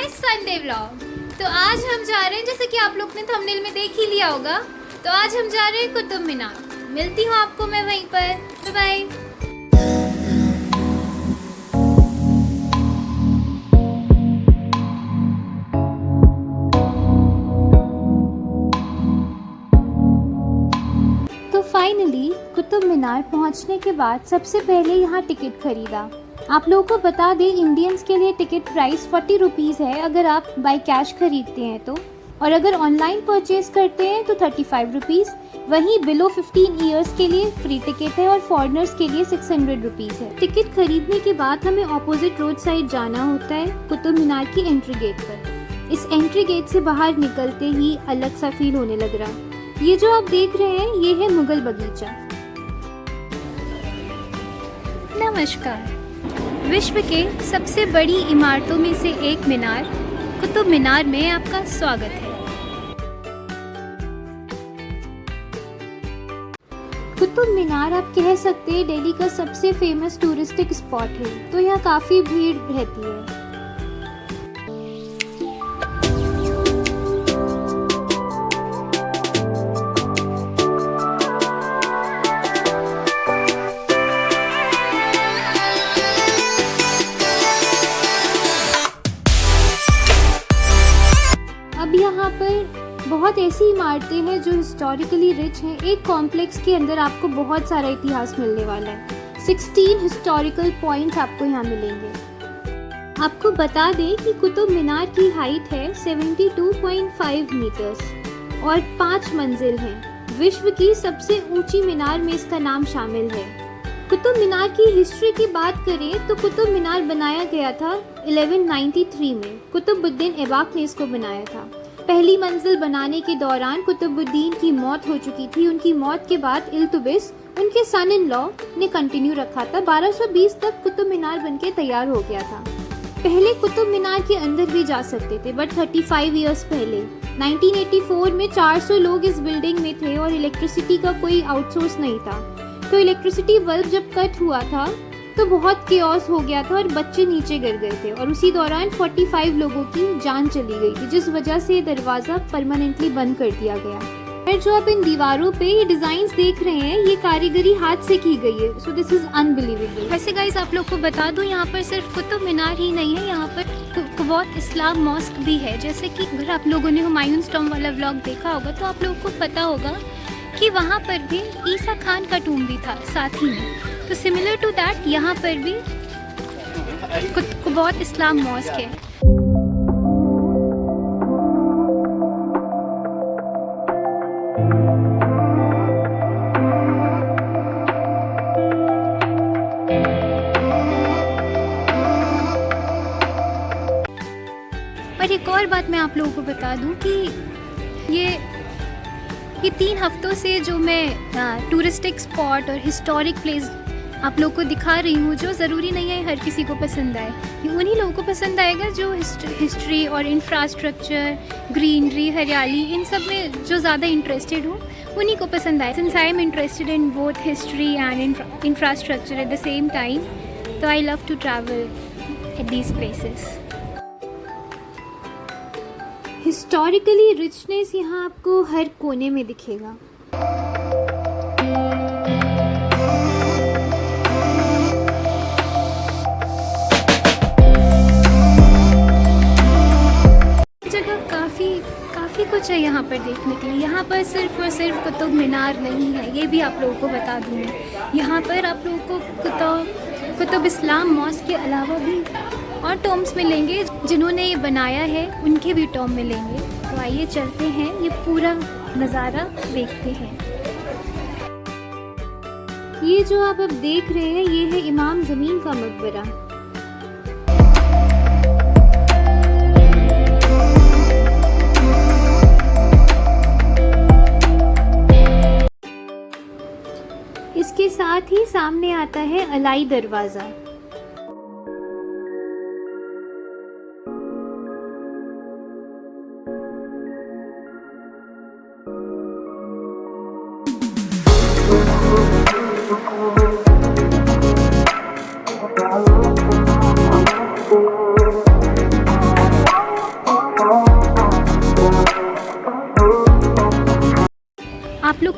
My Sunday vlog. तो आज हम जा रहे हैं, जैसे कि आप लोग ने थंबनेल में देख ही लिया होगा, तो आज हम जा रहे हैं कुतुब मीनार। मिलती हूँ आपको मैं वहीं पर। Bye bye. तो फाइनली कुतुब मीनार पहुंचने के बाद सबसे पहले यहाँ टिकट खरीदा। आप लोगों को बता दें, इंडियंस के लिए टिकट प्राइस 40 रुपीज़ है अगर आप बाय कैश खरीदते हैं तो, और अगर ऑनलाइन परचेज करते हैं तो 35 रुपीज़। वहीं बिलो 15 ईयर्स के लिए फ्री टिकट है और फॉरेनर्स के लिए 600 रुपीज़ है। टिकट खरीदने के बाद हमें ऑपोजिट रोड साइड जाना होता है कुतुब मीनार की एंट्री गेट पर। इस एंट्री गेट से बाहर निकलते ही अलग सा फील होने लग रहा है। ये जो आप देख रहे हैं ये है मुगल बगीचा। नमस्कार। विश्व के सबसे बड़ी इमारतों में से एक मीनार कुतुब मीनार में आपका स्वागत है। कुतुब मीनार आप कह सकते हैं दिल्ली का सबसे फेमस टूरिस्टिक स्पॉट है, तो यहाँ काफी भीड़ रहती है। अब यहाँ पर बहुत ऐसी इमारतें हैं जो हिस्टोरिकली रिच हैं। एक कॉम्प्लेक्स के अंदर आपको बहुत सारा इतिहास मिलने वाला है। 16 हिस्टोरिकल पॉइंट्स आपको यहाँ मिलेंगे। आपको बता दें कि कुतुब मीनार की हाइट है 72.5 मीटर्स और 5 मंजिल हैं। विश्व की सबसे ऊंची मीनार में इसका नाम शामिल है। कुतुब मीनार की हिस्ट्री की बात करें तो कुतुब मीनार बनाया गया था 1193 में। कुतुबुद्दीन ऐबक ने इसको बनाया था। पहली मंजिल बनाने के दौरान कुतुबुद्दीन की मौत हो चुकी थी। उनकी मौत के बाद इल्तुमिश उनके सन इन लॉ ने कंटिन्यू रखा था। 1220 तक कुतुब मीनार बनके तैयार हो गया था। पहले कुतुब मीनार के अंदर भी जा सकते थे, बट 35 इयर्स पहले 1984 में 400 लोग इस बिल्डिंग में थे और इलेक्ट्रिसिटी का कोई आउटसोर्स नहीं था। तो इलेक्ट्रिसिटी बल्ब जब कट हुआ था तो बहुत केओस हो गया था और बच्चे नीचे गिर गए थे और उसी दौरान 45 लोगों की जान चली गई थी, जिस वजह से दरवाज़ा परमानेंटली बंद कर दिया गया। और जो आप इन दीवारों पे ये डिज़ाइंस देख रहे हैं, ये कारीगरी हाथ से की गई है। So this is unbelievable. वैसे गाइस आप लोग को बता दूं, यहाँ पर सिर्फ कुतुब मीनार ही नहीं है, यहाँ पर कुवैत इस्लाम मॉस्क भी है। जैसे कि अगर आप लोगों ने हुमायूं टॉम वाला व्लॉग देखा होगा तो आप लोगों को पता होगा कि वहाँ पर भी ईसा खान का टूम भी था साथ ही में। तो सिमिलर टू दैट यहाँ पर भी कुवैत इस्लाम मॉस्क है। और एक और बात मैं आप लोगों को बता दूं कि ये 3 हफ्तों से जो मैं टूरिस्टिक स्पॉट और हिस्टोरिक प्लेस आप लोगों को दिखा रही हूँ, जो ज़रूरी नहीं है हर किसी को पसंद आए। ये उन्हीं लोगों को पसंद आएगा जो हिस्ट्री और इंफ्रास्ट्रक्चर, ग्रीनरी, हरियाली, इन सब में जो ज़्यादा इंटरेस्टेड हो उन्हीं को पसंद आए। Since I am interested in both history and infrastructure at the same time, तो I love to travel at these places. Historically richness यहाँ आपको हर कोने में दिखेगा। जगह काफ़ी कुछ है यहाँ पर देखने के लिए। यहाँ पर सिर्फ और सिर्फ कुतुब मीनार नहीं है, ये भी आप लोगों को बता दूँ मैं। यहाँ पर आप लोगों को कुतुब इस्लाम मॉस्क के अलावा भी और टॉम्स मिलेंगे। जिन्होंने ये बनाया है उनके भी टॉम मिलेंगे। तो आइए चलते हैं, ये पूरा नज़ारा देखते हैं। ये जो आप अब देख रहे हैं ये है इमाम ज़मीन का मकबरा। इसके साथ ही सामने आता है अलाई दरवाज़ा।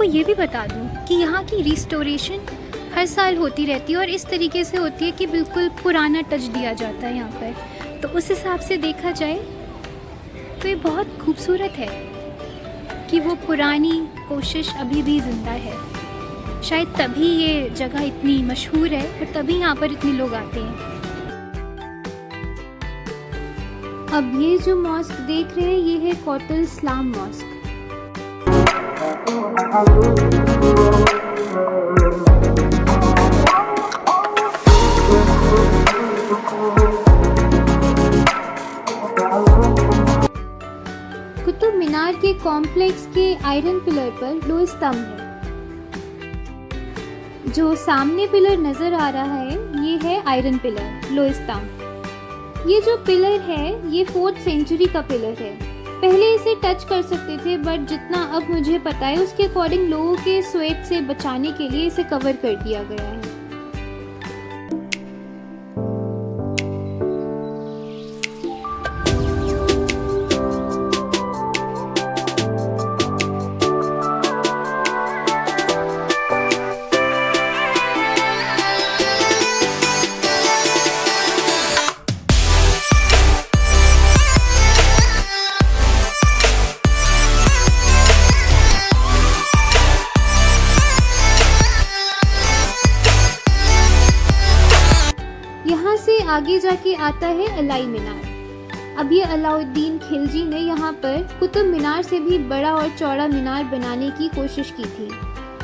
आपको ये भी बता दूं कि यहाँ की रिस्टोरेशन हर साल होती रहती है और इस तरीके से होती है कि बिल्कुल पुराना टच दिया जाता है यहाँ पर। तो उस हिसाब से देखा जाए तो ये बहुत खूबसूरत है कि वो पुरानी कोशिश अभी भी ज़िंदा है। शायद तभी ये जगह इतनी मशहूर है और तभी यहाँ पर इतने लोग आते हैं। अब ये जो मॉस्क देख रहे हैं ये है कोटल इस्लाम मॉस्क। कुतुब मीनार के कॉम्प्लेक्स के आयरन पिलर पर लोह स्तंभ है। जो सामने पिलर नजर आ रहा है ये है आयरन पिलर, लोह स्तंभ। ये जो पिलर है ये 4th सेंचुरी का पिलर है। पहले इसे टच कर सकते थे बट जितना अब मुझे पता है उसके अकॉर्डिंग लोगों के स्वेट से बचाने के लिए इसे कवर कर दिया गया है। आगे जाके आता है अलाई मीनार। अब ये अलाउद्दीन खिलजी ने यहाँ पर कुतुब मीनार से भी बड़ा और चौड़ा मीनार बनाने की कोशिश की थी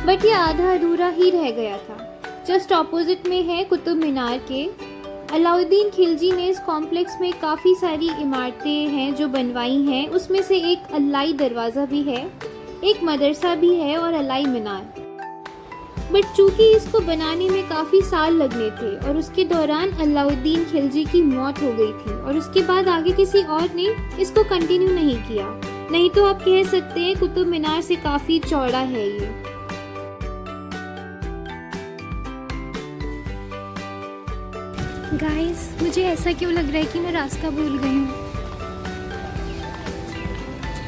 बट ये आधा अधूरा ही रह गया था। जस्ट ऑपोजिट में है कुतुब मीनार के। अलाउद्दीन खिलजी ने इस कॉम्प्लेक्स में काफ़ी सारी इमारतें हैं जो बनवाई हैं। उसमें से एक अलाई दरवाज़ा भी है, एक मदरसा भी है और अलाई मीनार। बट चूंकि इसको बनाने में काफ़ी साल लगने थे और उसके दौरान अलाउद्दीन खिलजी की मौत हो गई थी और उसके बाद आगे किसी और ने इसको कंटिन्यू नहीं किया। नहीं तो आप कह सकते हैं कुतुब मीनार से काफ़ी चौड़ा है ये। गाइस, मुझे ऐसा क्यों लग रहा है कि मैं रास्ता भूल गई हूँ।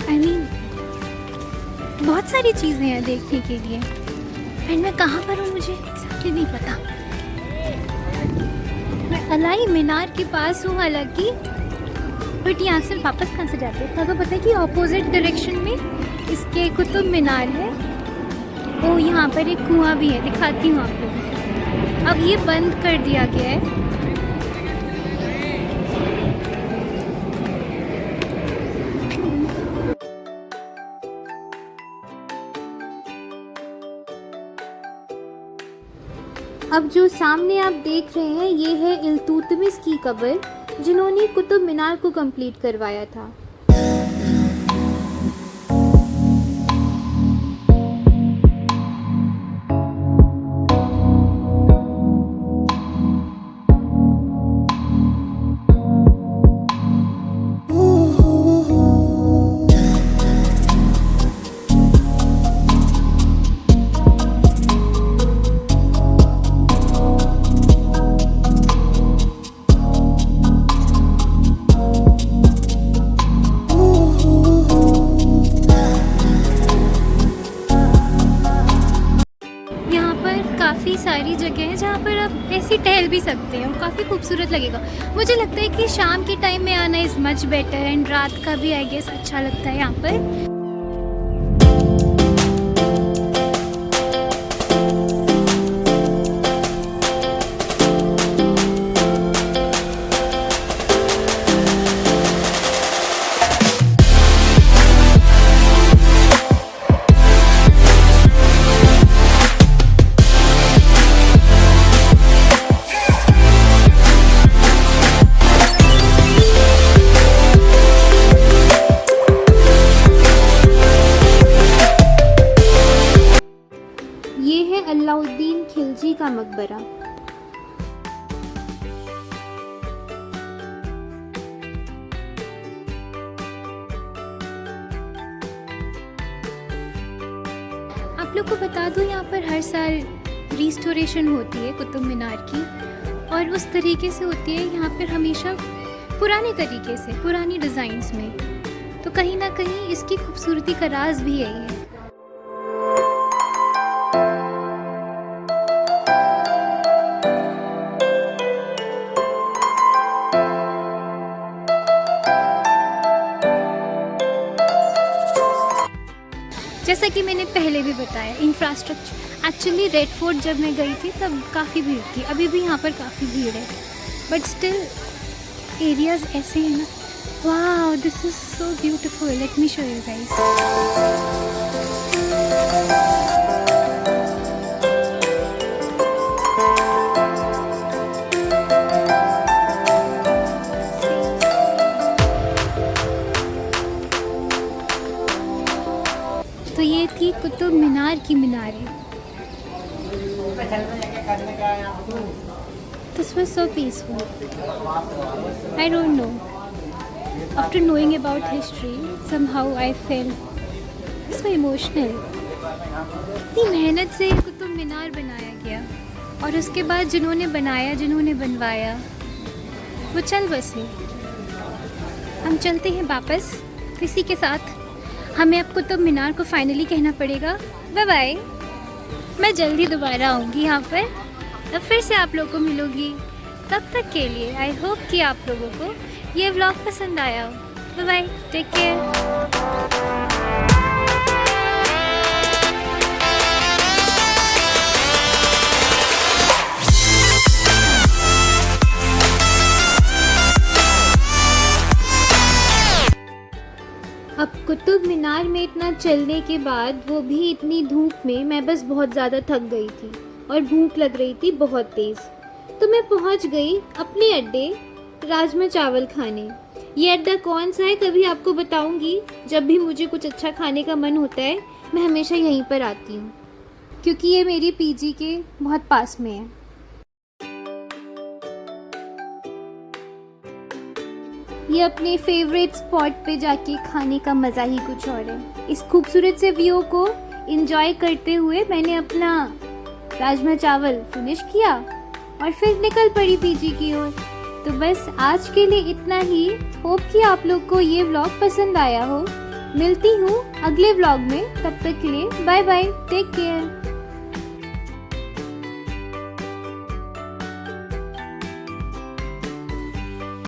I mean, बहुत सारी चीज़ें हैं देखने के लिए एंड मैं कहाँ पर हूँ मुझे एक्जैक्टली नहीं पता। मैं अलाई मीनार के पास हूँ हालांकि, बट यहाँ से वापस कहाँ से जाते हैं? तो पता है कि ऑपोजिट डायरेक्शन में इसके कुतुब मीनार है। ओ, यहाँ पर एक कुआं भी है, दिखाती हूँ आप लोगों को। अब ये बंद कर दिया गया है। अब जो सामने आप देख रहे हैं ये है इल्तुतमिश की कब्र, जिन्होंने कुतुब मीनार को कंप्लीट करवाया था। काफ़ी सारी जगह है जहाँ पर आप ऐसे टहल भी सकते हैं और काफ़ी खूबसूरत लगेगा। मुझे लगता है कि शाम के टाइम में आना इज़ मच बेटर एंड रात का भी आई गेस अच्छा लगता है यहाँ पर। अलाउद्दीन खिलजी का मकबरा। आप लोग को बता दूं यहाँ पर हर साल रिस्टोरेशन होती है कुतुब मीनार की और उस तरीके से होती है यहाँ पर हमेशा पुराने तरीके से, पुरानी डिज़ाइंस में। तो कहीं ना कहीं इसकी खूबसूरती का राज भी यही है। जैसा कि मैंने पहले भी बताया, इंफ्रास्ट्रक्चर एक्चुअली रेड फोर्ट जब मैं गई थी तब काफ़ी भीड़ थी, अभी भी यहाँ पर काफ़ी भीड़ है, बट स्टिल एरियाज ऐसे हैं ना। Wow, this is so beautiful, let me show you guys. तो ये थी कुतुब मीनार की मीनारें। This was so peaceful. I don't know. After knowing about history, somehow I felt so emotional. इतनी मेहनत से कुतुब मीनार बनाया गया और उसके बाद जिन्होंने बनाया, जिन्होंने बनवाया, वो चल बसे। हम चलते हैं वापस इसी के साथ। हमें अब कुतुब मीनार को फाइनली कहना पड़ेगा बाय बाय। मैं जल्दी दोबारा आऊँगी यहाँ पर, तब फिर से आप लोगों को मिलूँगी। तब तक के लिए आई होप कि आप लोगों को ये व्लॉग पसंद आया हो। Bye bye, take care. अब कुतुब मीनार में इतना चलने के बाद, वो भी इतनी धूप में, मैं बस बहुत ज़्यादा थक गई थी और भूख लग रही थी बहुत तेज़। तो मैं पहुंच गई अपने अड्डे राजमा चावल खाने। ये अड्डा कौन सा है कभी आपको बताऊंगी। जब भी मुझे कुछ अच्छा खाने का मन होता है मैं हमेशा यहीं पर आती हूँ, क्योंकि ये मेरी पीजी के बहुत पास में है। ये अपने फेवरेट स्पॉट पे जाके खाने का मज़ा ही कुछ और है। इस खूबसूरत से व्यू को एंजॉय करते हुए मैंने अपना राजमा चावल फिनिश किया और फिर निकल पड़ी पीजी की ओर। तो बस आज के लिए इतना ही। होप कि आप लोग को ये व्लॉग पसंद आया हो। मिलती हूँ अगले व्लॉग में, तब तक के लिए बाय बाय, टेक केयर।